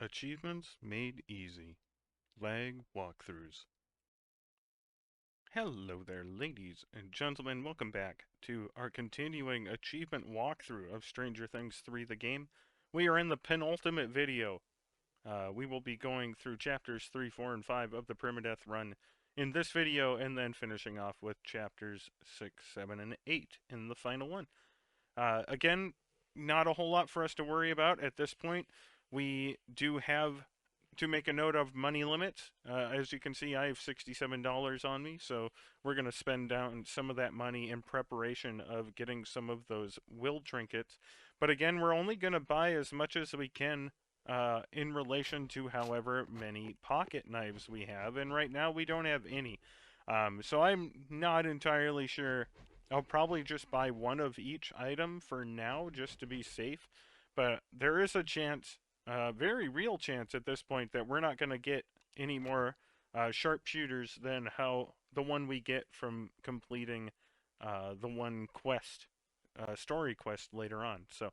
Achievements made easy. Lag walkthroughs. Hello there, ladies and gentlemen. Welcome back to our continuing achievement walkthrough of Stranger Things 3 the game. We are in the penultimate video. We will be going through chapters 3, 4, and 5 of the Permadeath run in this video, and then finishing off with chapters 6, 7, and 8 in the final one. Again, not a whole lot for us to worry about at this point. We do have to make a note of money limits. As you can see, I have $67 on me, so we're going to spend down some of that money in preparation of getting some of those will trinkets. But again, we're only going to buy as much as we can in relation to however many pocket knives we have, and right now we don't have any. So I'm not entirely sure. I'll probably just buy one of each item for now, just to be safe. But there is a chance, very real chance at this point, that we're not going to get any more sharpshooters than how the one we get from completing the one quest, story quest later on. So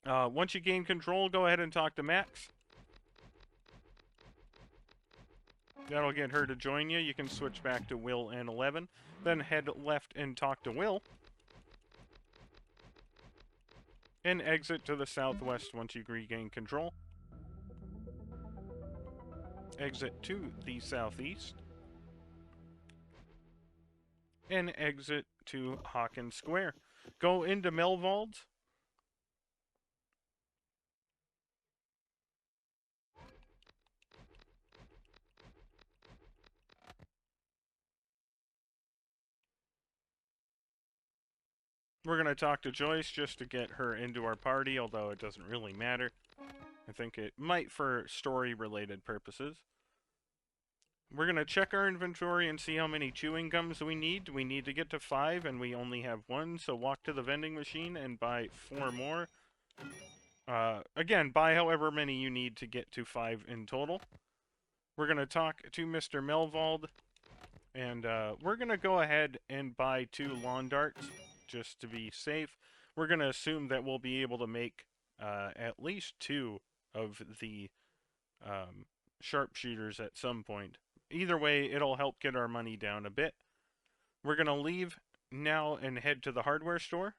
once you gain control, go ahead and talk to Max. That'll get her to join you. You can switch back to Will and 11. Then head left and talk to Will. And exit to the southwest once you regain control. Exit to the southeast. And exit to Hawkins Square. Go into Melvald. We're going to talk to Joyce just to get her into our party, although it doesn't really matter. I think it might for story-related purposes. We're going to check our inventory and see how many chewing gums we need. We need to get to 5, and we only have 1, so walk to the vending machine and buy 4 more. Again, buy however many you need to get to 5 in total. We're going to talk to Mr. Melvald, and we're going to go ahead and buy 2 lawn darts, just to be safe. We're going to assume that we'll be able to make at least 2 of the sharpshooters at some point. Either way, it'll help get our money down a bit. We're going to leave now and head to the hardware store.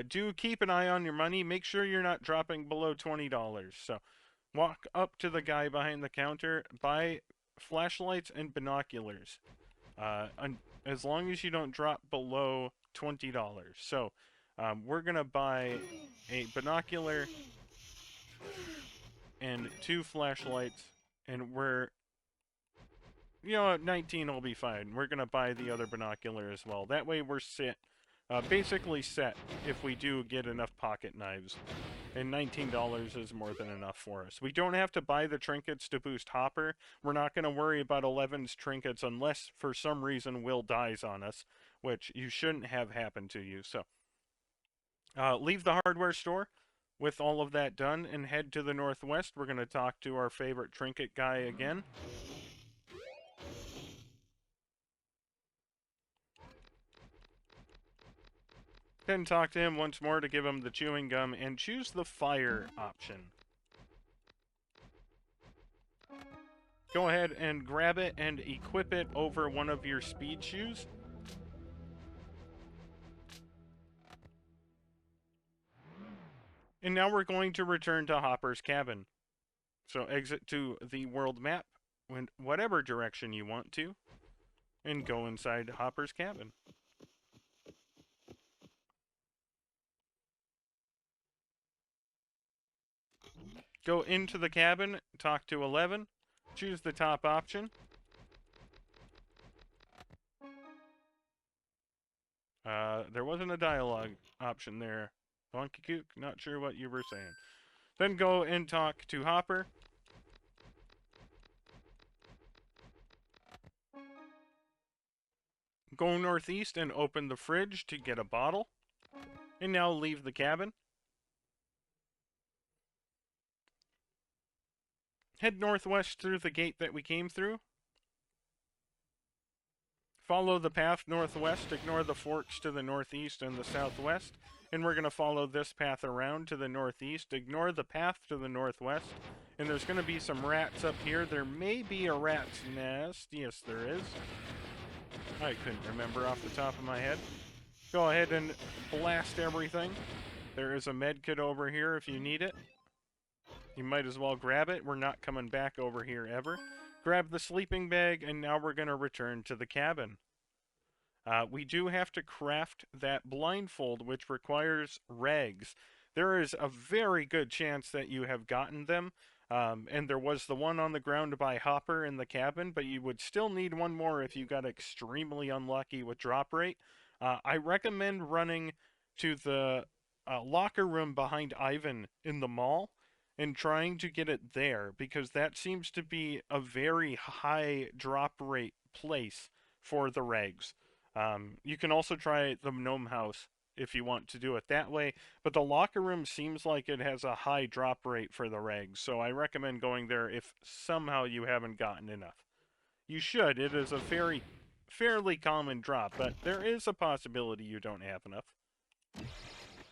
Do keep an eye on your money. Make sure you're not dropping below $20. So walk up to the guy behind the counter, buy flashlights and binoculars. As long as you don't drop below $20. So we're going to buy a binocular and 2 flashlights, and we're, you know, 19 will be fine. We're going to buy the other binocular as well. That way we're basically set if we do get enough pocket knives. And $19 is more than enough for us. We don't have to buy the trinkets to boost Hopper. We're not going to worry about 11's trinkets unless for some reason Will dies on us, which you shouldn't have happen to you. So leave the hardware store with all of that done and head to the northwest. We're going to talk to our favorite trinket guy again. Then talk to him once more to give him the chewing gum and choose the fire option. Go ahead and grab it and equip it over one of your speed shoes. And now we're going to return to Hopper's cabin. So exit to the world map in whatever direction you want to, and go inside Hopper's cabin. Go into the cabin, talk to 11, choose the top option. There wasn't a dialogue option there. Bonkekook, not sure what you were saying. Then go and talk to Hopper. Go northeast and open the fridge to get a bottle. And now leave the cabin. Head northwest through the gate that we came through. Follow the path northwest, ignore the forks to the northeast and the southwest, and we're going to follow this path around to the northeast, ignore the path to the northwest, and there's going to be some rats up here. There may be a rat's nest. Yes, there is. I couldn't remember off the top of my head. Go ahead and blast everything. There is a med kit over here if you need it. You might as well grab it. We're not coming back over here ever. Grab the sleeping bag, and now we're going to return to the cabin. We do have to craft that blindfold, which requires rags. There is a very good chance that you have gotten them, and there was the one on the ground by Hopper in the cabin, but you would still need one more if you got extremely unlucky with drop rate. I recommend running to the locker room behind Ivan in the mall and trying to get it there, because that seems to be a very high drop rate place for the rags. You can also try the gnome house if you want to do it that way, but the locker room seems like it has a high drop rate for the rags, so I recommend going there if somehow you haven't gotten enough. You should. It is a fairly common drop, but there is a possibility you don't have enough.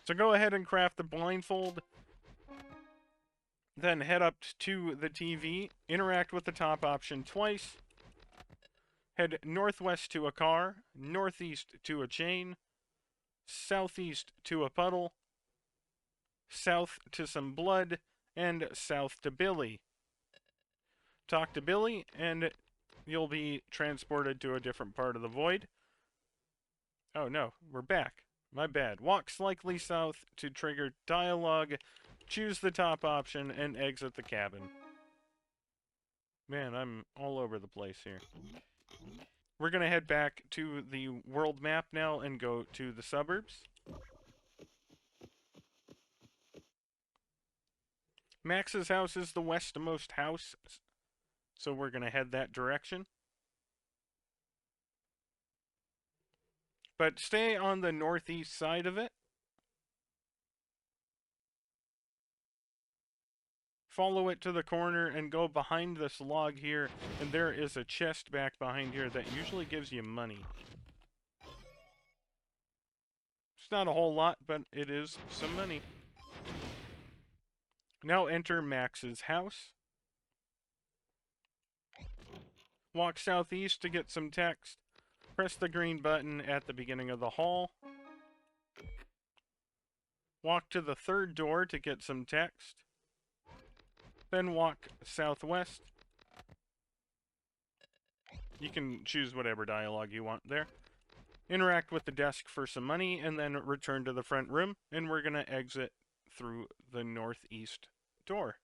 So go ahead and craft the blindfold, then head up to the TV, interact with the top option twice, head northwest to a car, northeast to a chain, southeast to a puddle, south to some blood, and south to Billy. Talk to Billy, and you'll be transported to a different part of the void. Oh no, we're back. My bad. Walk slightly south to trigger dialogue, choose the top option, and exit the cabin. Man, I'm all over the place here. We're going to head back to the world map now and go to the suburbs. Max's house is the westmost house, so we're going to head that direction. But stay on the northeast side of it. Follow it to the corner and go behind this log here, and there is a chest back behind here that usually gives you money. It's not a whole lot, but it is some money. Now enter Max's house. Walk southeast to get some text. Press the green button at the beginning of the hall. Walk to the third door to get some text. Then walk southwest. You can choose whatever dialogue you want there. Interact with the desk for some money, and then return to the front room, and we're going to exit through the northeast door.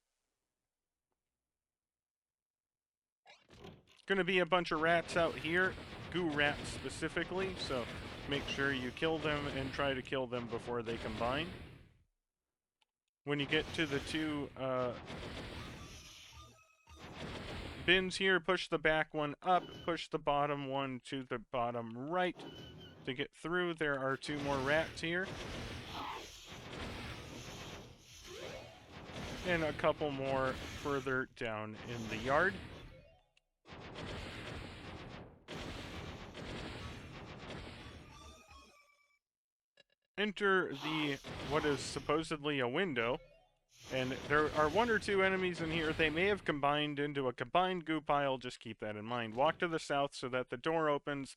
Going to be a bunch of rats out here, goo rats specifically, so make sure you kill them and try to kill them before they combine. When you get to the two bins here, push the back one up, push the bottom one to the bottom right to get through. There are two more rats here. And a couple more further down in the yard. Enter what is supposedly a window. And there are one or two enemies in here. They may have combined into a combined goo pile. Just keep that in mind. Walk to the south so that the door opens.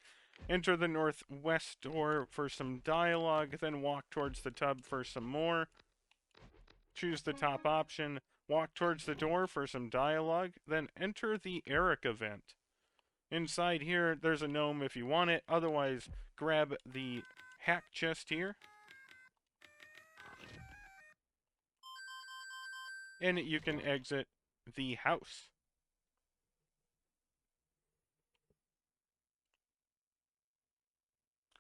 Enter the northwest door for some dialogue. Then walk towards the tub for some more. Choose the top option. Walk towards the door for some dialogue. Then enter the Eric event. Inside here, there's a gnome if you want it. Otherwise, grab the hack chest here. And you can exit the house.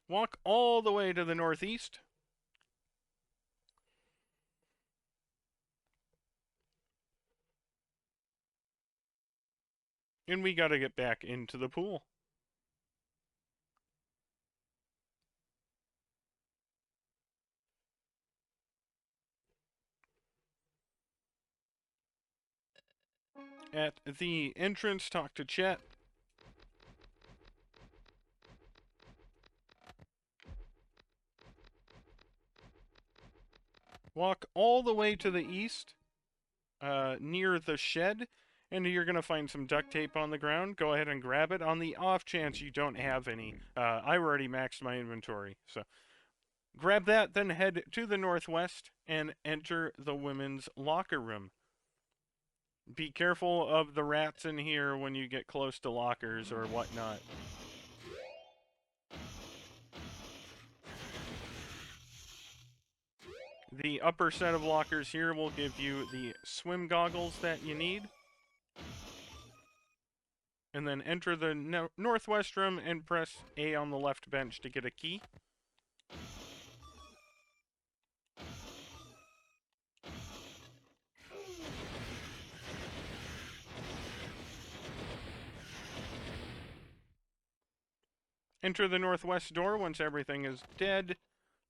Walk all the way to the northeast. And we gotta get back into the pool. At the entrance, talk to Chet. Walk all the way to the east, near the shed, and you're going to find some duct tape on the ground. Go ahead and grab it on the off chance you don't have any. I already maxed my inventory, so grab that, then head to the northwest and enter the women's locker room. Be careful of the rats in here when you get close to lockers or whatnot. The upper set of lockers here will give you the swim goggles that you need. And then enter the northwest room and press A on the left bench to get a key. Enter the northwest door once everything is dead.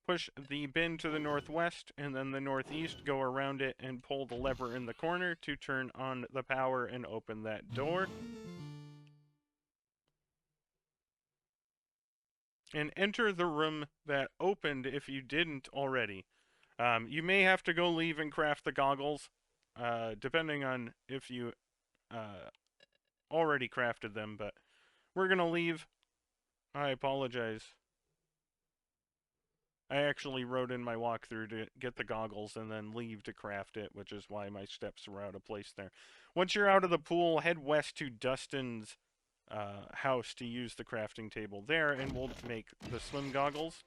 Push the bin to the northwest and then the northeast. Go around it and pull the lever in the corner to turn on the power and open that door. And enter the room that opened if you didn't already. You may have to go leave and craft the goggles, depending on if you already crafted them, but we're going to leave. I apologize. I actually wrote in my walkthrough to get the goggles and then leave to craft it, which is why my steps were out of place there. Once you're out of the pool, head west to Dustin's house to use the crafting table there, and we'll make the swim goggles.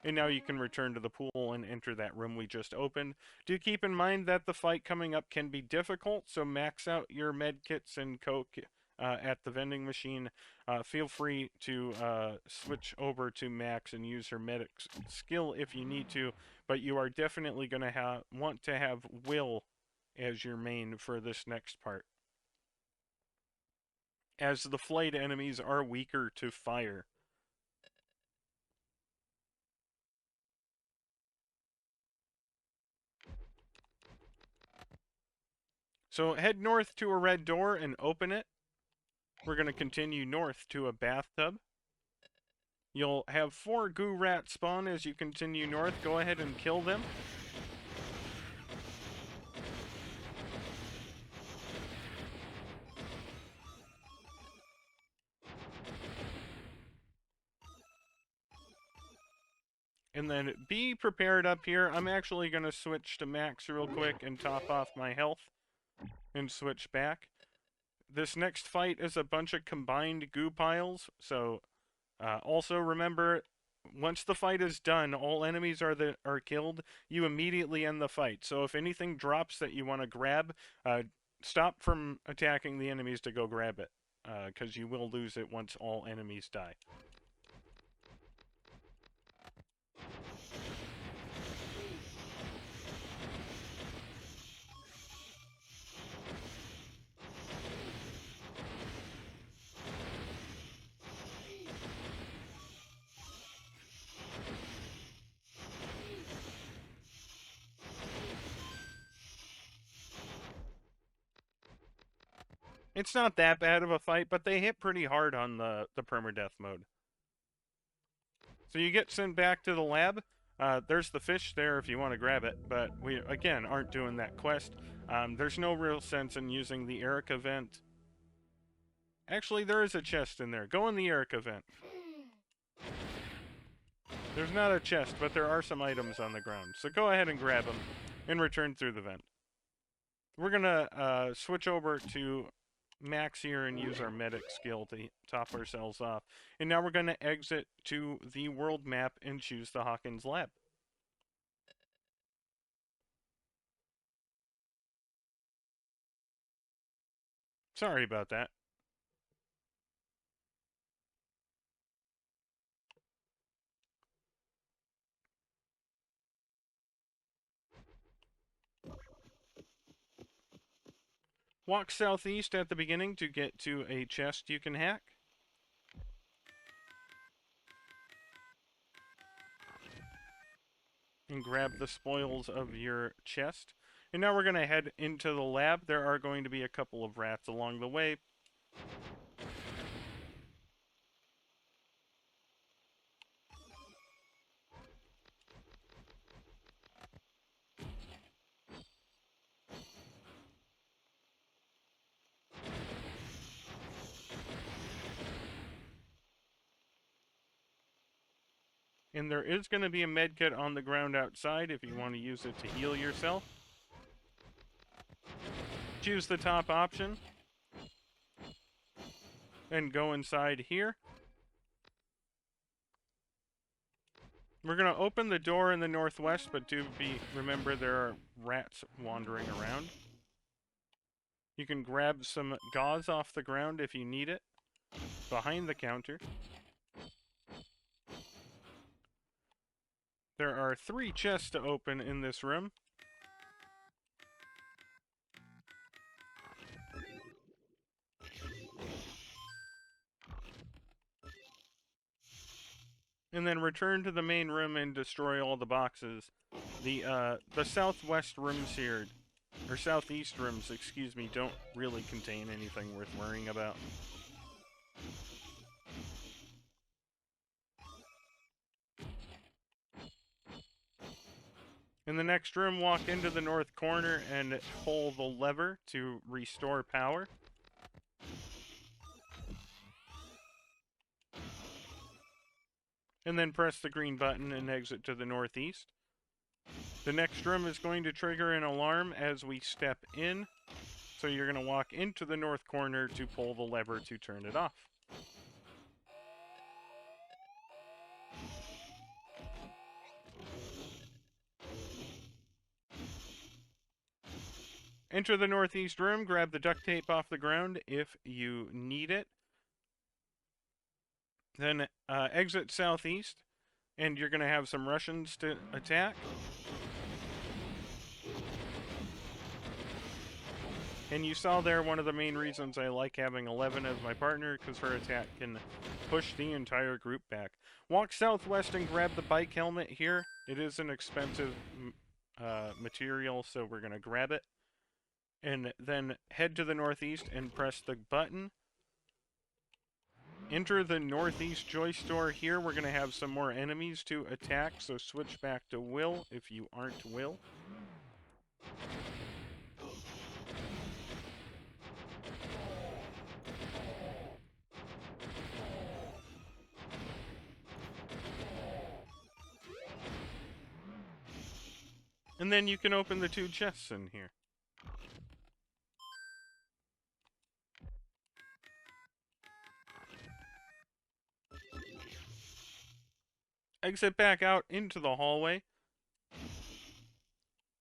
And now you can return to the pool and enter that room we just opened. Do keep in mind that the fight coming up can be difficult, so max out your med kits and coke at the vending machine. Feel free to switch over to Max and use her medic skill if you need to, but you are definitely going to want to have Will as your main for this next part, as the flayed enemies are weaker to fire. So head north to a red door and open it. We're going to continue north to a bathtub. You'll have 4 goo rats spawn as you continue north. Go ahead and kill them. And then be prepared up here. I'm actually going to switch to max real quick and top off my health and switch back. This next fight is a bunch of combined goo piles, so also remember, once the fight is done, all enemies are killed, you immediately end the fight. So if anything drops that you want to grab, stop from attacking the enemies to go grab it, because you will lose it once all enemies die. It's not that bad of a fight, but they hit pretty hard on the permadeath mode. So you get sent back to the lab. There's the fish there if you want to grab it, but we, again, aren't doing that quest. There's no real sense in using the Erica vent. Actually, there is a chest in there. Go in the Erica vent. There's not a chest, but there are some items on the ground. So go ahead and grab them and return through the vent. We're going to switch over to Max here and use our medic skill to top ourselves off. And now we're going to exit to the world map and choose the Hawkins lab. Sorry about that. Walk southeast at the beginning to get to a chest you can hack. And grab the spoils of your chest. And now we're going to head into the lab. There are going to be a couple of rats along the way. And there is going to be a medkit on the ground outside if you want to use it to heal yourself. Choose the top option. And go inside here. We're going to open the door in the northwest, but remember there are rats wandering around. You can grab some gauze off the ground if you need it, behind the counter. There are 3 chests to open in this room. And then return to the main room and destroy all the boxes. The southwest rooms here, or southeast rooms, excuse me, don't really contain anything worth worrying about. In the next room, walk into the north corner and pull the lever to restore power. And then press the green button and exit to the northeast. The next room is going to trigger an alarm as we step in. So you're going to walk into the north corner to pull the lever to turn it off. Enter the northeast room, grab the duct tape off the ground if you need it. Then exit southeast, and you're going to have some Russians to attack. And you saw there one of the main reasons I like having 11 as my partner, because her attack can push the entire group back. Walk southwest and grab the bike helmet here. It is an expensive material, so we're going to grab it. And then head to the northeast and press the button. Enter the northeast joy store here. We're going to have some more enemies to attack, so switch back to Will if you aren't Will. And then you can open the 2 chests in here. Exit back out into the hallway.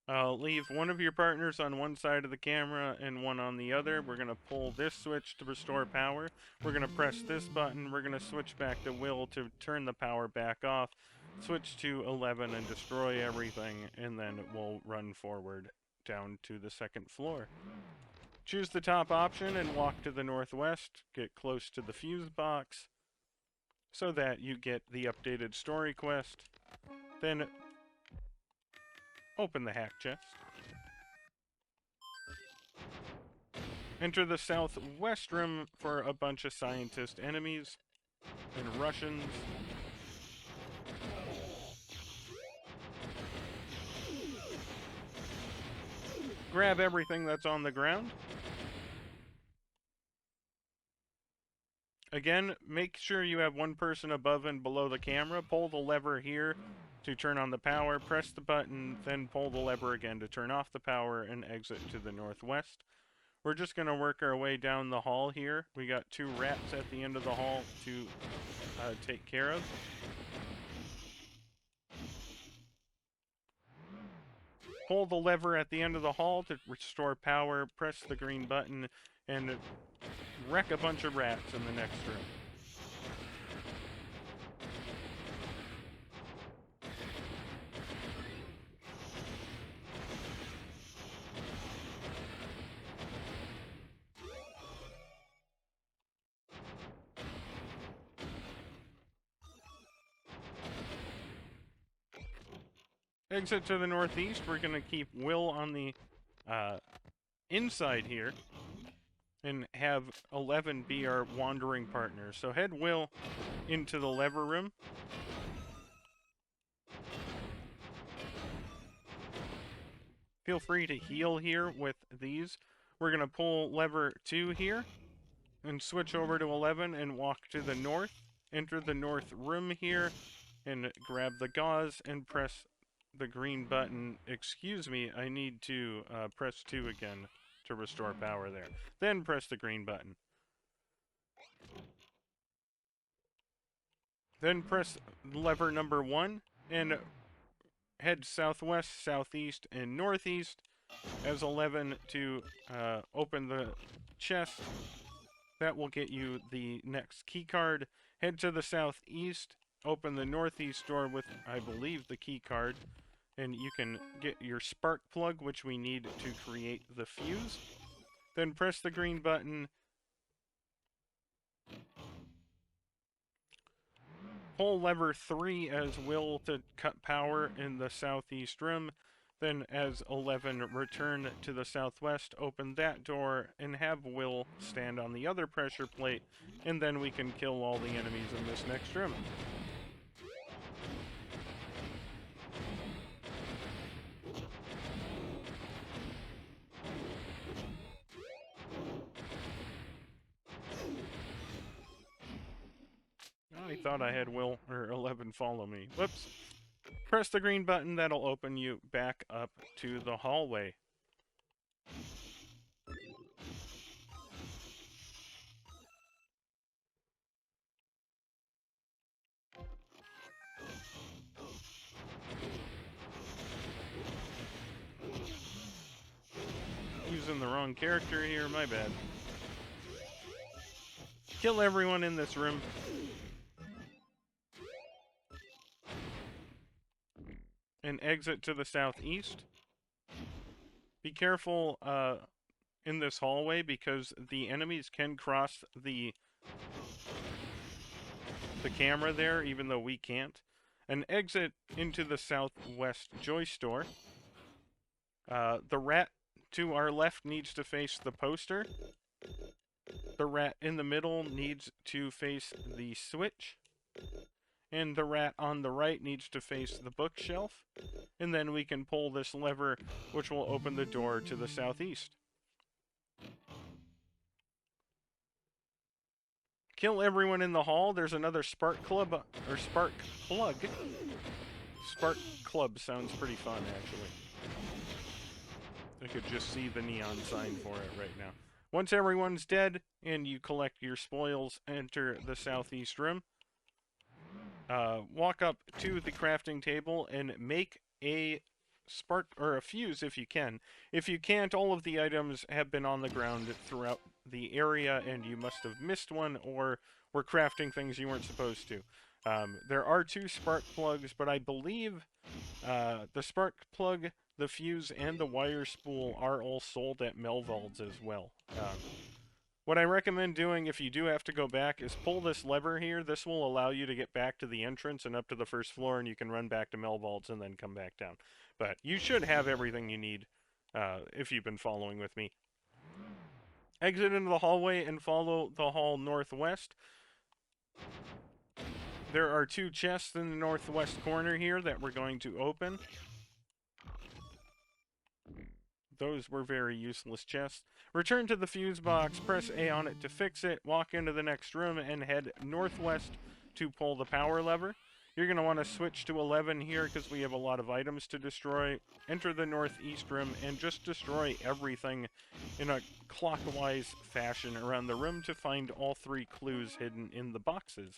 Leave one of your partners on one side of the camera and one on the other. We're going to pull this switch to restore power. We're going to press this button. We're going to switch back to Will to turn the power back off. Switch to 11 and destroy everything, and then we'll run forward down to the 2nd floor. Choose the top option and walk to the northwest. Get close to the fuse box so that you get the updated story quest. Then open the hack chest. Enter the southwest room for a bunch of scientist enemies and Russians. Grab everything that's on the ground. Again, make sure you have one person above and below the camera. Pull the lever here to turn on the power. Press the button, then pull the lever again to turn off the power and exit to the northwest. We're just going to work our way down the hall here. We got 2 rats at the end of the hall to take care of. Pull the lever at the end of the hall to restore power, press the green button, and wreck a bunch of rats in the next room. Exit to the northeast. We're going to keep Will on the inside here and have 11 be our wandering partner. So head Will into the lever room. Feel free to heal here with these. We're going to pull lever 2 here and switch over to 11 and walk to the north. Enter the north room here and grab the gauze and press the green button. Excuse me, I need to press 2 again to restore power there. Then press the green button. Then press lever number 1 and head southwest, southeast, and northeast as 11 to open the chest. That will get you the next key card. Head to the southeast, open the northeast door with, I believe, the key card, and you can get your spark plug, which we need to create the fuse. Then press the green button. Pull lever 3 as Will to cut power in the southeast room. Then as 11, return to the southwest, open that door, and have Will stand on the other pressure plate, and then we can kill all the enemies in this next room. I thought I had Will or 11 follow me. Whoops. Press the green button, that'll open you back up to the hallway. Using the wrong character here, my bad. Kill everyone in this room. And exit to the southeast. Be careful in this hallway because the enemies can cross the camera there, even though we can't. And exit into the southwest joy store. The rat to our left needs to face the poster. The rat in the middle needs to face the switch. And the rat on the right needs to face the bookshelf. And then we can pull this lever, which will open the door to the southeast. Kill everyone in the hall. There's another spark club, or spark plug. Spark club sounds pretty fun, actually. I could just see the neon sign for it right now. Once everyone's dead and you collect your spoils, enter the southeast room. Walk up to the crafting table and make a spark or a fuse if you can. If you can't, all of the items have been on the ground throughout the area and you must have missed one or were crafting things you weren't supposed to. There are 2 spark plugs, but I believe the spark plug, the fuse, and the wire spool are all sold at Melvald's as well. What I recommend doing if you do have to go back is pull this lever here. This will allow you to get back to the entrance and up to the first floor, and you can run back to Melvald's and then come back down. But you should have everything you need if you've been following with me. Exit into the hallway and follow the hall northwest. There are 2 chests in the northwest corner here that we're going to open. Those were very useless chests. Return to the fuse box, press A on it to fix it, walk into the next room, and head northwest to pull the power lever. You're going to want to switch to 11 here because we have a lot of items to destroy. Enter the northeast room and just destroy everything in a clockwise fashion around the room to find all 3 clues hidden in the boxes.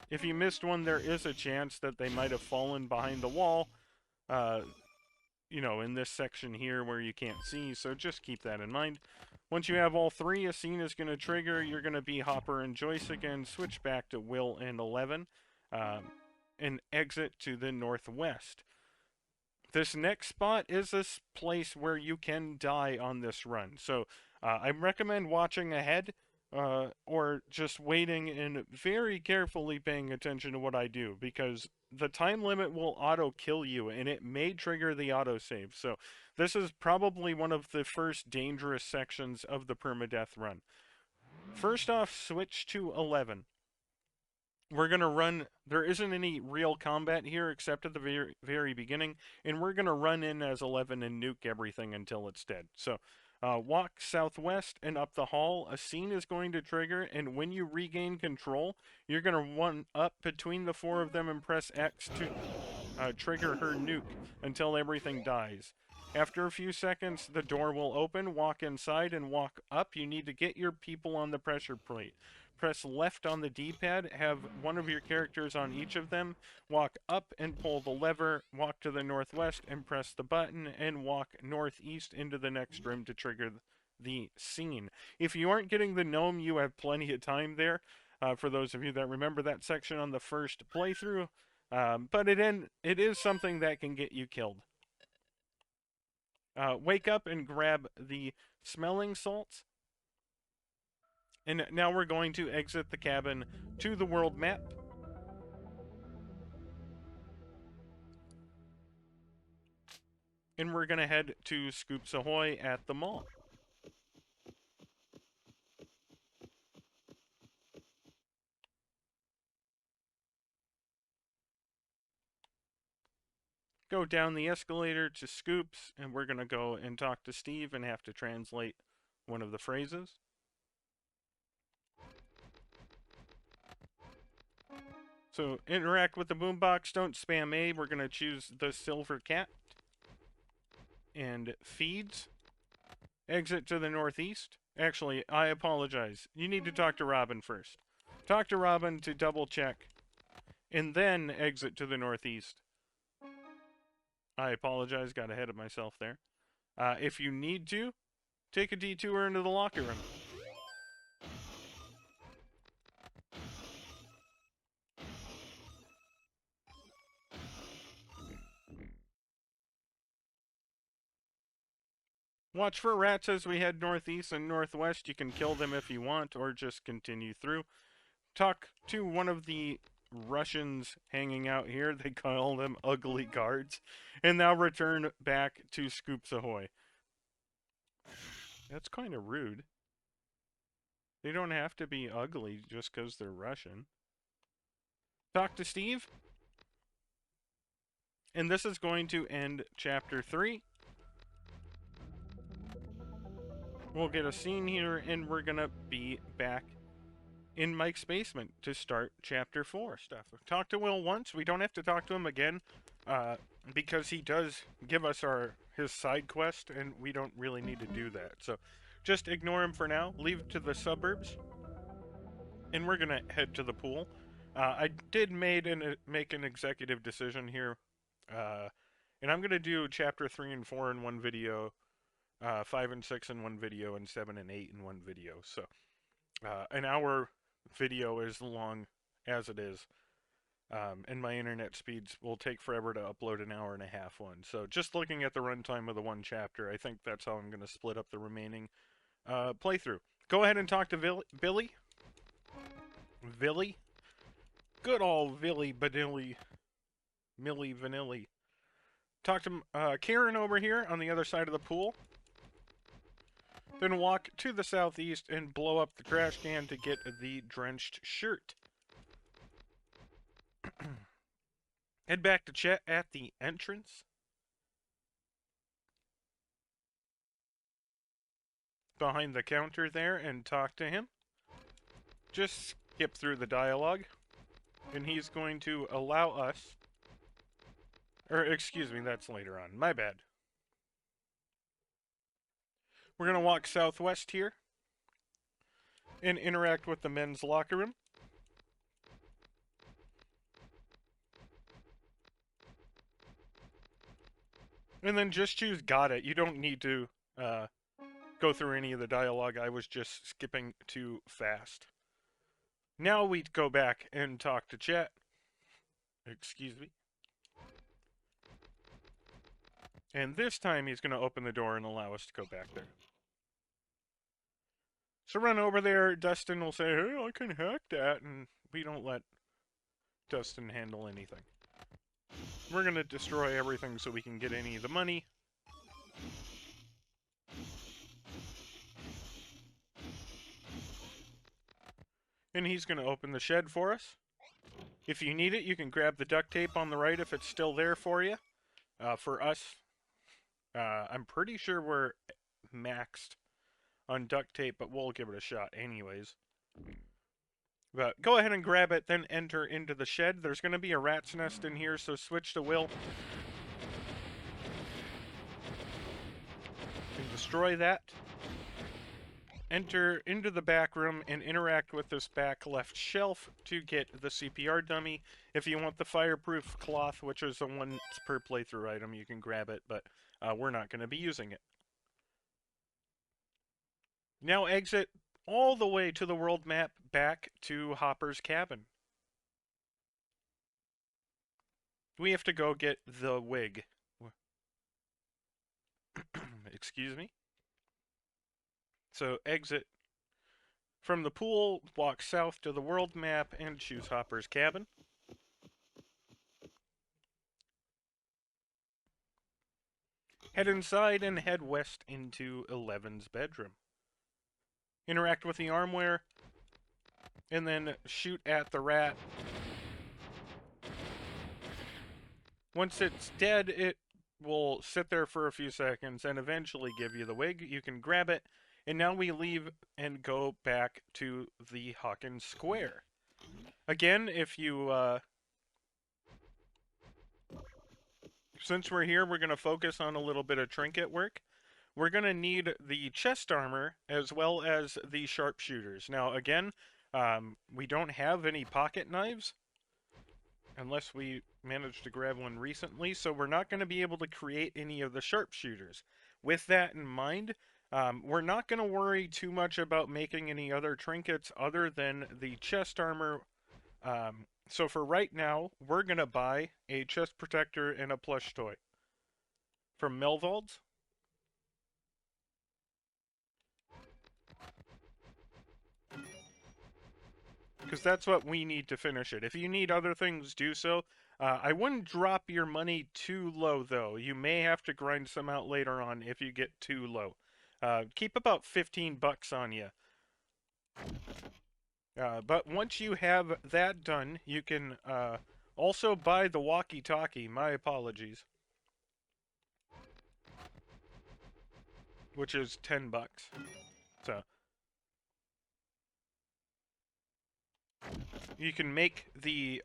If you missed one, there is a chance that they might have fallen behind the wall. You know, in this section here where you can't see, so just keep that in mind. Once you have all 3, a scene is going to trigger. You're going to be Hopper and Joyce again, switch back to Will and 11, and exit to the northwest. This next spot is this place where you can die on this run, so I recommend watching ahead, or just waiting and very carefully paying attention to what I do, because the time limit will auto-kill you, and it may trigger the autosave. So this is probably one of the first dangerous sections of the permadeath run. First off, switch to 11. We're going to run, there isn't any real combat here except at the very beginning, and we're going to run in as 11 and nuke everything until it's dead. So Walk southwest and up the hall. A scene is going to trigger, and when you regain control, you're going to run up between the four of them and press X to trigger her nuke until everything dies. After a few seconds, the door will open. Walk inside and walk up. You need to get your people on the pressure plate. Press left on the D-pad, have one of your characters on each of them, walk up and pull the lever, walk to the northwest and press the button, and walk northeast into the next room to trigger the scene. If you aren't getting the gnome, you have plenty of time there. For those of you that remember that section on the first playthrough, but it is something that can get you killed. Wake up and grab the smelling salts. And now we're going to exit the cabin to the world map. And we're going to head to Scoops Ahoy at the mall. Go down the escalator to Scoops, and we're going to go and talk to Steve and have to translate one of the phrases. So interact with the boombox, don't spam A. We're going to choose the silver cat. And feeds. Exit to the northeast. Actually, I apologize. You need to talk to Robin first. Talk to Robin to double check. And then exit to the northeast. I apologize, got ahead of myself there. If you need to, take a detour into the locker room. Watch for rats as we head northeast and northwest. You can kill them if you want, or just continue through. Talk to one of the Russians hanging out here. They call them ugly guards. And now return back to Scoops Ahoy. That's kind of rude. They don't have to be ugly just because they're Russian. Talk to Steve. And this is going to end Chapter 3. We'll get a scene here, and we're going to be back in Mike's basement to start Chapter 4 stuff. Talk to Will once. We don't have to talk to him again, because he does give us his side quest, and we don't really need to do that. So just ignore him for now. Leave to the suburbs, and we're going to head to the pool. I did make an executive decision here, and I'm going to do Chapter 3 and 4 in one video, 5 and 6 in one video, and 7 and 8 in one video. So an hour video is long as it is, and my internet speeds will take forever to upload an hour and a half one. So just looking at the runtime of the one chapter, I think that's how I'm going to split up the remaining playthrough. Go ahead and talk to Billy. Villy? Good old Villy Badilly. Millie Vanilli. Talk to Karen over here on the other side of the pool. Then walk to the southeast and blow up the trash can to get the drenched shirt. Head back to Chet at the entrance. Behind the counter there and talk to him. Just skip through the dialogue. And he's going to allow us... Or, excuse me, that's later on. My bad. We're going to walk southwest here and interact with the men's locker room. And then just choose got it. You don't need to go through any of the dialogue. I was just skipping too fast. Now we go back and talk to Chet. Excuse me. And this time he's going to open the door and allow us to go back there. So run over there, Dustin will say, hey, I can hack that, and we don't let Dustin handle anything. We're going to destroy everything so we can get any of the money. And he's going to open the shed for us. If you need it, you can grab the duct tape on the right if it's still there for you. For us, I'm pretty sure we're maxed on duct tape, but we'll give it a shot anyways. But go ahead and grab it, then enter into the shed. There's going to be a rat's nest in here, so switch to Will. And destroy that. Enter into the back room and interact with this back left shelf to get the CPR dummy. If you want the fireproof cloth, which is a once per playthrough item, you can grab it, but we're not going to be using it. Now exit all the way to the world map back to Hopper's cabin. We have to go get the wig. Excuse me. So exit from the pool, walk south to the world map, and choose Hopper's cabin. Head inside and head west into 11's bedroom. Interact with the armware, and then shoot at the rat. Once it's dead, it will sit there for a few seconds and eventually give you the wig. You can grab it, and now we leave and go back to the Hawkins Square. Again, if you, since we're here, we're going to focus on a little bit of trinket work. We're going to need the chest armor as well as the sharpshooters. Now, again, we don't have any pocket knives, unless we managed to grab one recently, so we're not going to be able to create any of the sharpshooters. With that in mind, we're not going to worry too much about making any other trinkets other than the chest armor. So for right now, we're going to buy a chest protector and a plush toy from Melvold's. Because that's what we need to finish it. If you need other things, do so. I wouldn't drop your money too low, though. You may have to grind some out later on if you get too low. Keep about 15 bucks on you. But once you have that done, you can also buy the walkie-talkie. My apologies. Which is 10 bucks. So you can make the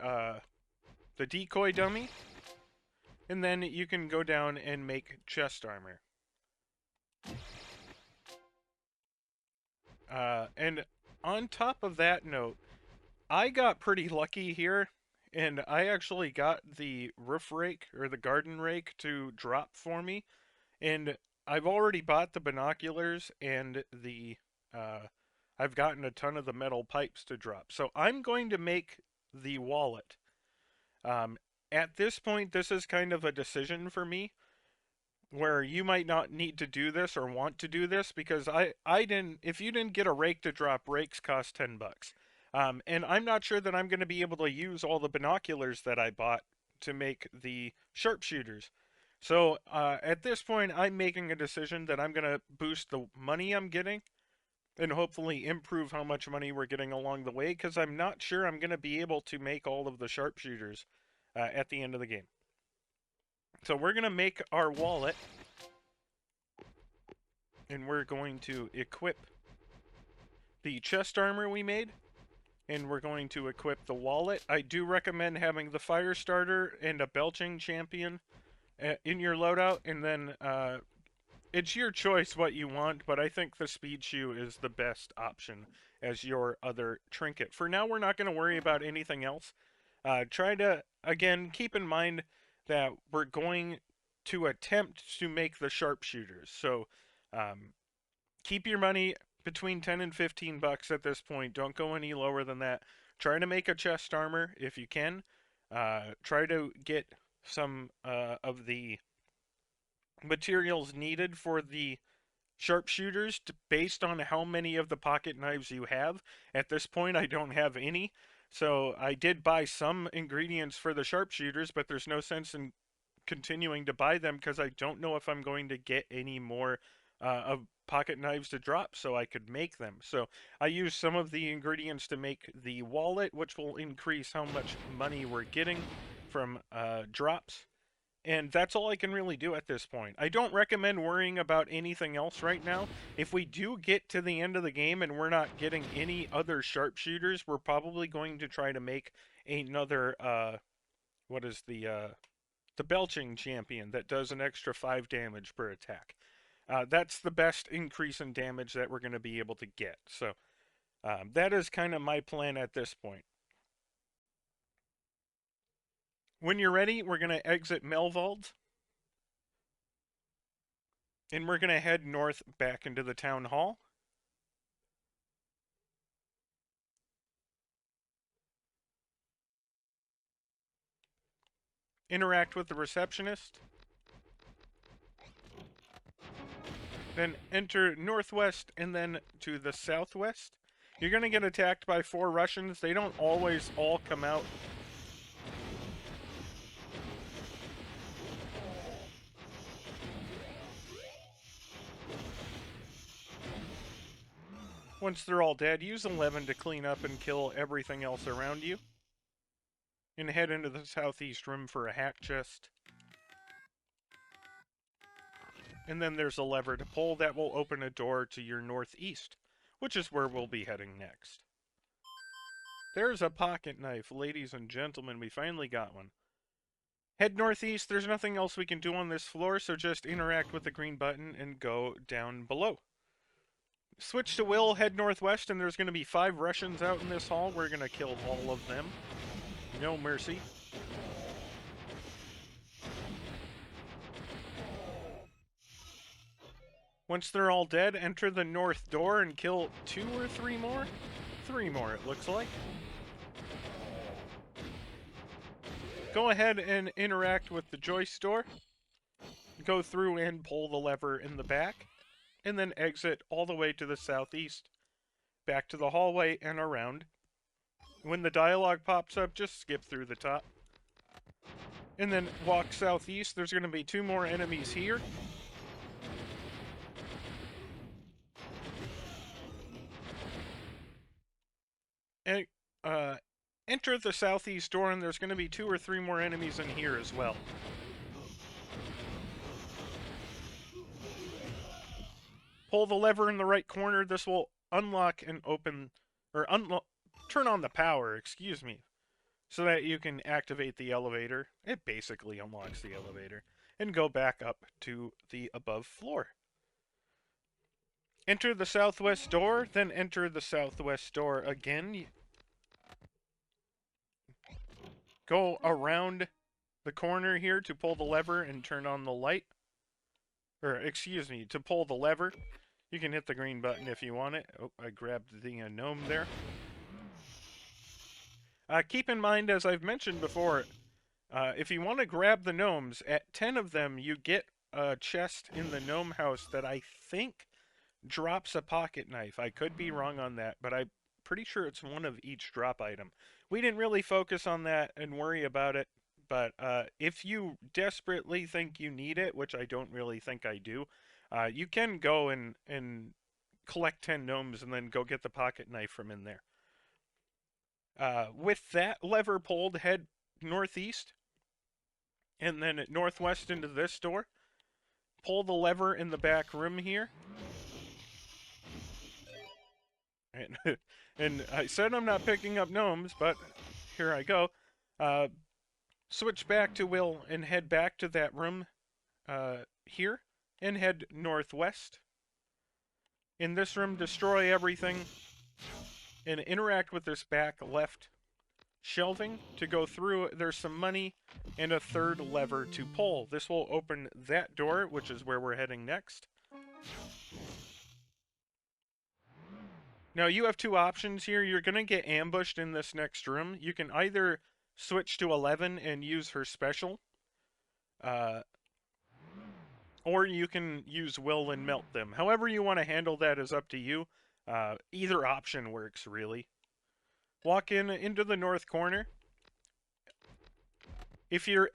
decoy dummy, and then you can go down and make chest armor. And on top of that note, I got pretty lucky here, and I actually got the roof rake, or the garden rake, to drop for me, and I've already bought the binoculars, and the, I've gotten a ton of the metal pipes to drop. So I'm going to make the wallet. At this point, this is kind of a decision for me, where you might not need to do this or want to do this, because I didn't, if you didn't get a rake to drop, rakes cost 10 bucks. And I'm not sure that I'm going to be able to use all the binoculars that I bought to make the sharpshooters. So at this point, I'm making a decision that I'm going to boost the money I'm getting and hopefully improve how much money we're getting along the way, because I'm not sure I'm going to be able to make all of the sharpshooters at the end of the game. So we're going to make our wallet, and we're going to equip the chest armor we made, and we're going to equip the wallet. I do recommend having the fire starter and a belching champion in your loadout, and then it's your choice what you want, but I think the speed shoe is the best option as your other trinket. For now, we're not going to worry about anything else. Try to, again, keep in mind that we're going to attempt to make the sharpshooters. So keep your money between 10 and 15 bucks at this point. Don't go any lower than that. Try to make a chest armor if you can. Try to get some of the materials needed for the sharpshooters based on how many of the pocket knives you have. At this point, I don't have any. So I did buy some ingredients for the sharpshooters, but there's no sense in continuing to buy them because I don't know if I'm going to get any more of pocket knives to drop so I could make them. So I used some of the ingredients to make the wallet, which will increase how much money we're getting from drops. And that's all I can really do at this point. I don't recommend worrying about anything else right now. If we do get to the end of the game and we're not getting any other sharpshooters, we're probably going to try to make another, what is the belching champion that does an extra 5 damage per attack. That's the best increase in damage that we're going to be able to get. So that is kind of my plan at this point. When you're ready, we're going to exit Melvald. And we're going to head north back into the town hall. Interact with the receptionist. Then enter northwest and then to the southwest. You're going to get attacked by 4 Russians. They don't always all come out. Once they're all dead, use 11 to clean up and kill everything else around you. And head into the southeast room for a hack chest. And then there's a lever to pull that will open a door to your northeast, which is where we'll be heading next. There's a pocket knife, ladies and gentlemen, we finally got one. Head northeast, there's nothing else we can do on this floor, so just interact with the green button and go down below. Switch to Will, head northwest, and there's going to be 5 Russians out in this hall. We're going to kill all of them. No mercy. Once they're all dead, enter the north door and kill 2 or 3 more? 3 more, it looks like. Go ahead and interact with the joist door. Go through and pull the lever in the back. And then exit all the way to the southeast. Back to the hallway and around. When the dialogue pops up, just skip through the top. And then walk southeast. There's going to be 2 more enemies here. And, enter the southeast door, and there's going to be 2 or 3 more enemies in here as well. Pull the lever in the right corner. This will unlock and open, or turn on the power, excuse me, so that you can activate the elevator. It basically unlocks the elevator. And go back up to the above floor. Enter the southwest door, then enter the southwest door again. Go around the corner here to pull the lever and turn on the light. Or, excuse me, to pull the lever. You can hit the green button if you want it. Oh, I grabbed the gnome there. Keep in mind, as I've mentioned before, if you want to grab the gnomes, at 10 of them, you get a chest in the gnome house that I think drops a pocket knife. I could be wrong on that, but I'm pretty sure it's one of each drop item. We didn't really focus on that and worry about it, but if you desperately think you need it, which I don't really think I do, you can go and collect 10 gnomes and then go get the pocket knife from in there. With that lever pulled, head northeast, and then northwest into this door. Pull the lever in the back room here. And I said I'm not picking up gnomes, but here I go. Switch back to Will and head back to that room here, and head northwest. In this room, destroy everything, and interact with this back left shelving to go through. There's some money and a 3rd lever to pull. This will open that door, which is where we're heading next. Now, you have 2 options here. You're going to get ambushed in this next room. You can either switch to 11 and use her special, or you can use Will and melt them. However you want to handle that is up to you. Either option works, really. Walk into the north corner. If you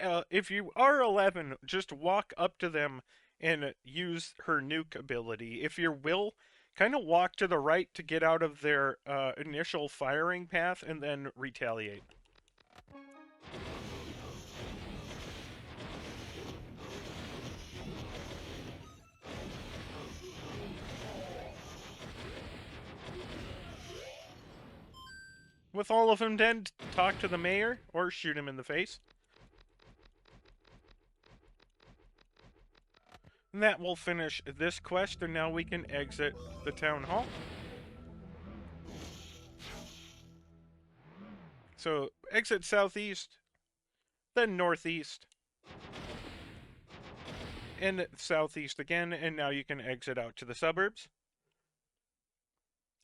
are 11, just walk up to them and use her nuke ability. If you're Will, kind of walk to the right to get out of their initial firing path and then retaliate. With all of them dead, talk to the mayor or shoot him in the face. And that will finish this quest, and now we can exit the town hall. So, exit southeast, then northeast, and southeast again, and now you can exit out to the suburbs.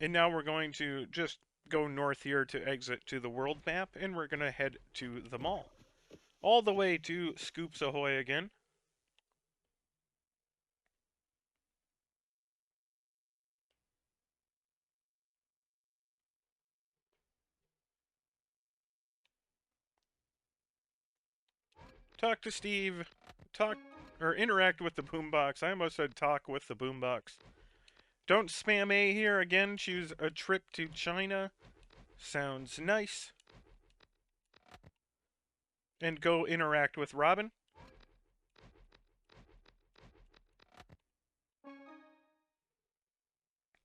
And now we're going to just go north here to exit to the world map, and we're going to head to the mall. All the way to Scoops Ahoy again. Talk to Steve. Interact with the boombox. I almost said talk with the boombox. Don't spam A here again. Choose a trip to China. Sounds nice. And go interact with Robin.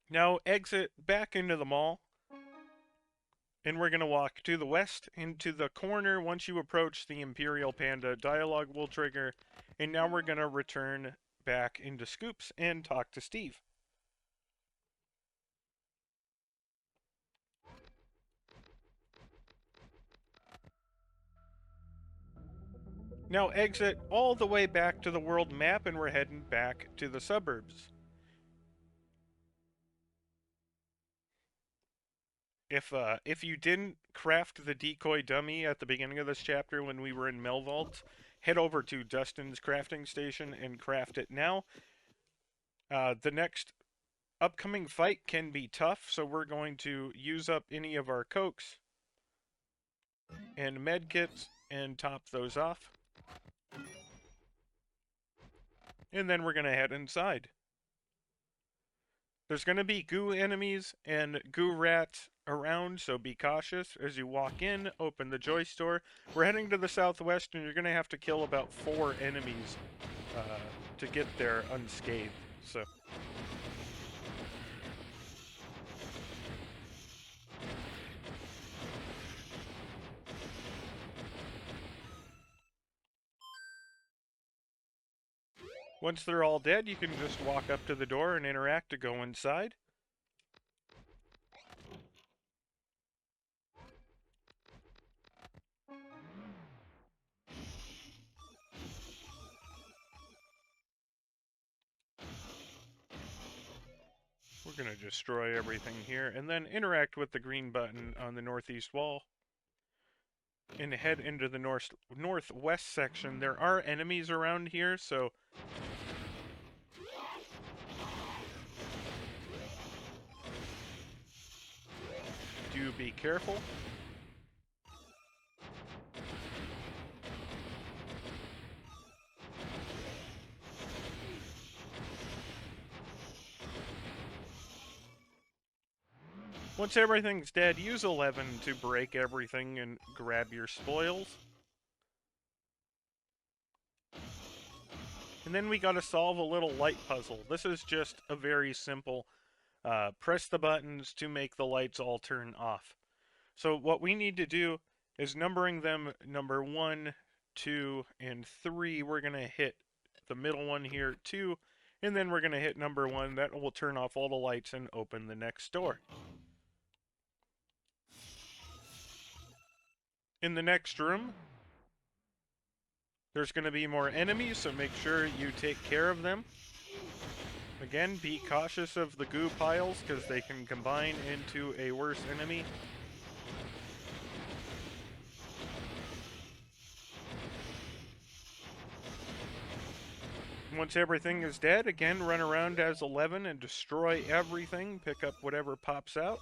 Now exit back into the mall. And we're going to walk to the west into the corner. Once you approach the Imperial Panda, dialogue will trigger. And now we're going to return back into Scoops and talk to Steve. Now exit all the way back to the world map, and we're heading back to the suburbs. If you didn't craft the decoy dummy at the beginning of this chapter when we were in Melvault, head over to Dustin's crafting station and craft it now. The next upcoming fight can be tough, so we're going to use up any of our cokes and medkits and top those off. And then we're going to head inside. There's going to be goo enemies and goo rats around, so be cautious. As you walk in, open the joy store. We're heading to the southwest, and you're going to have to kill about 4 enemies to get there unscathed. So once they're all dead, you can just walk up to the door and interact to go inside. We're going to destroy everything here, and then interact with the green button on the northeast wall. And head into the northwest section. There are enemies around here, so do be careful. Once everything's dead, use 11 to break everything and grab your spoils. And then we gotta solve a little light puzzle. This is just a very simple, press the buttons to make the lights all turn off. So what we need to do is numbering them number 1, 2, and 3. We're gonna hit the middle one here, 2, and then we're gonna hit number 1. That will turn off all the lights and open the next door. In the next room, there's going to be more enemies, so make sure you take care of them. Again, be cautious of the goo piles, because they can combine into a worse enemy. Once everything is dead, again, run around as 11 and destroy everything. Pick up whatever pops out.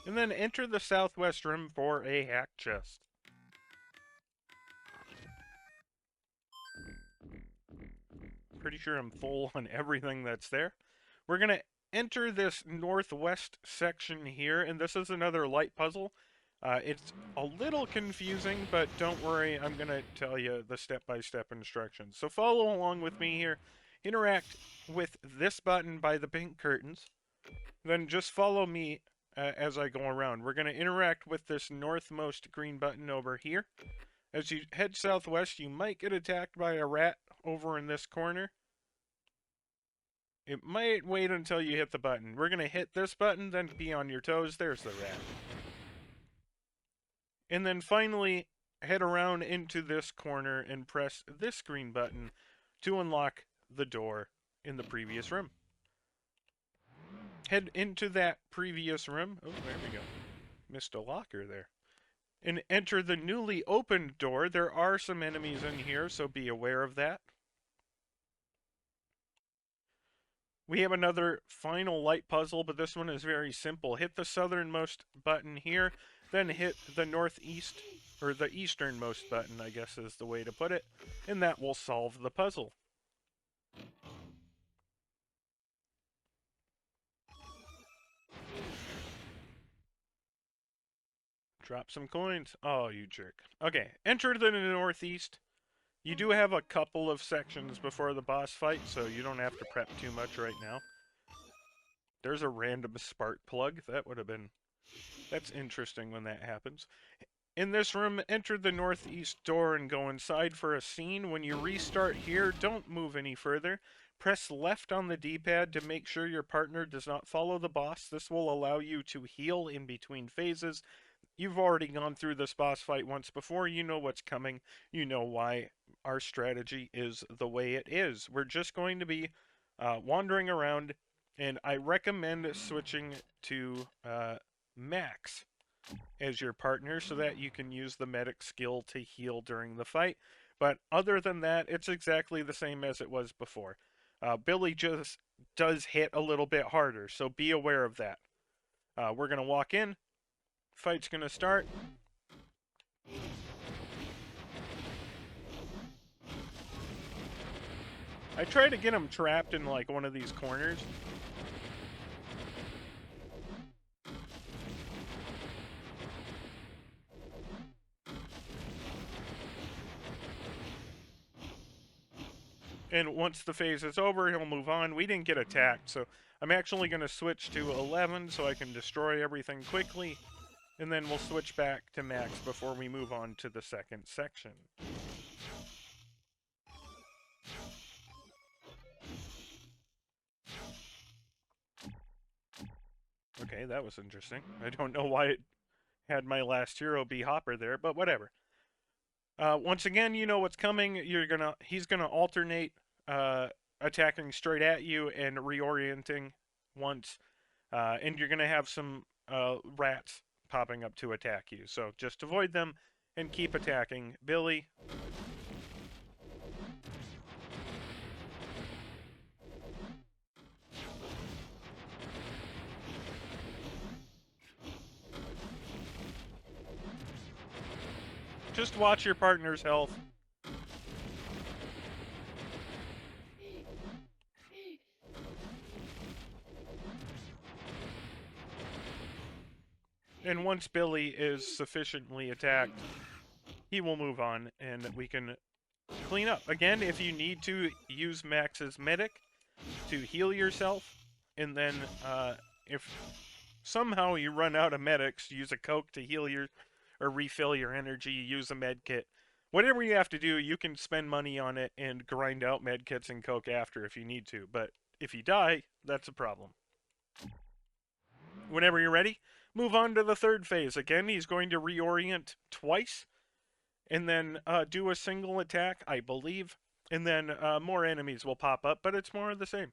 And then enter the southwest room for a hack chest. Pretty sure I'm full on everything that's there. We're going to enter this northwest section here, and this is another light puzzle. It's a little confusing, but don't worry, I'm going to tell you the step-by-step instructions. So follow along with me here. interact with this button by the pink curtains. Then just follow me as I go around. We're going to interact with this northmost green button over here. As you head southwest, you might get attacked by a rat over in this corner. It might wait until you hit the button. We're going to hit this button, then be on your toes. There's the rat. And then finally, head around into this corner and press this green button to unlock the door in the previous room. Head into that previous room. Oh, there we go. Missed a locker there. And enter the newly opened door. There are some enemies in here, so be aware of that. We have another final light puzzle, but this one is very simple. Hit the southernmost button here, then hit the northeast, or the easternmost button, I guess is the way to put it, and that will solve the puzzle. Drop some coins. Oh, you jerk. Okay, enter the northeast. You do have a couple of sections before the boss fight, so you don't have to prep too much right now. There's a random spark plug. That would have been... That's interesting when that happens. In this room, enter the northeast door and go inside for a scene. When you restart here, don't move any further. Press left on the D-pad to make sure your partner does not follow the boss. This will allow you to heal in between phases. You've already gone through this boss fight once before. You know what's coming. You know why our strategy is the way it is. We're just going to be wandering around, and I recommend switching to Max as your partner so that you can use the medic skill to heal during the fight. But other than that, it's exactly the same as it was before. Billy just does hit a little bit harder, so be aware of that. We're going to walk in. Fight's gonna start. I try to get him trapped in like one of these corners. And once the phase is over, he'll move on. We didn't get attacked, so I'm actually going to switch to 11 so I can destroy everything quickly. And then we'll switch back to max before we move on to the second section. Okay, that was interesting. I don't know why it had my last hero be Hopper there, but whatever. Once again, you know what's coming. He's gonna alternate attacking straight at you and reorienting once, and you're gonna have some rats popping up to attack you. So just avoid them and keep attacking Billy. Just watch your partner's health. And once Billy is sufficiently attacked, he will move on and we can clean up. Again, if you need to, use Max's medic to heal yourself. And then if somehow you run out of medics, use a Coke to heal your or refill your energy, use a med kit. Whatever you have to do, you can spend money on it and grind out med kits and Coke after if you need to. But if you die, that's a problem. Whenever you're ready, move on to the third phase. Again, he's going to reorient twice and then do a single attack, I believe. And then more enemies will pop up, but it's more of the same.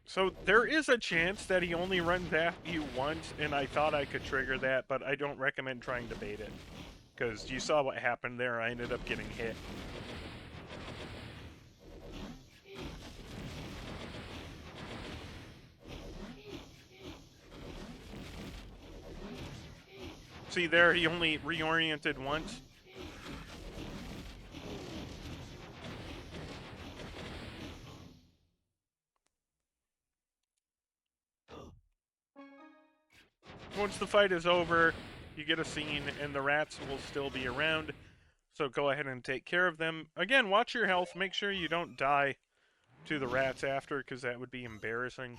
So there is a chance that he only runs after you once, and I thought I could trigger that, but I don't recommend trying to bait it. Because you saw what happened there, I ended up getting hit. See there, he only reoriented once. once the fight is over, you get a scene, and the rats will still be around. So go ahead and take care of them. Again, watch your health. Make sure you don't die to the rats after, because that would be embarrassing.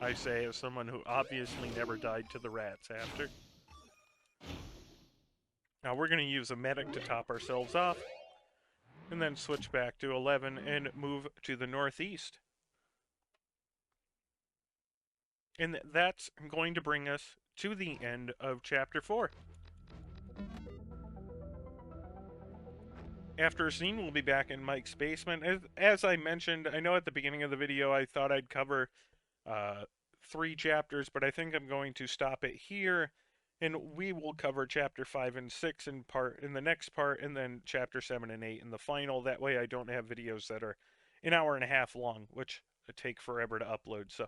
I say as someone who obviously never died to the rats after. Now we're going to use a medic to top ourselves off, and then switch back to 11 and move to the northeast. And that's going to bring us to the end of Chapter 4. After a scene, we'll be back in Mike's basement. As I mentioned, I know at the beginning of the video I thought I'd cover 3 chapters, but I think I'm going to stop it here, and we will cover Chapter 5 and 6 in the next part, and then Chapter 7 and 8 in the final. That way I don't have videos that are an hour and a half long, which take forever to upload. So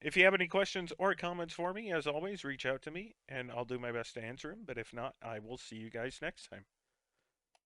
if you have any questions or comments for me, as always, reach out to me, and I'll do my best to answer them. But if not, I will see you guys next time.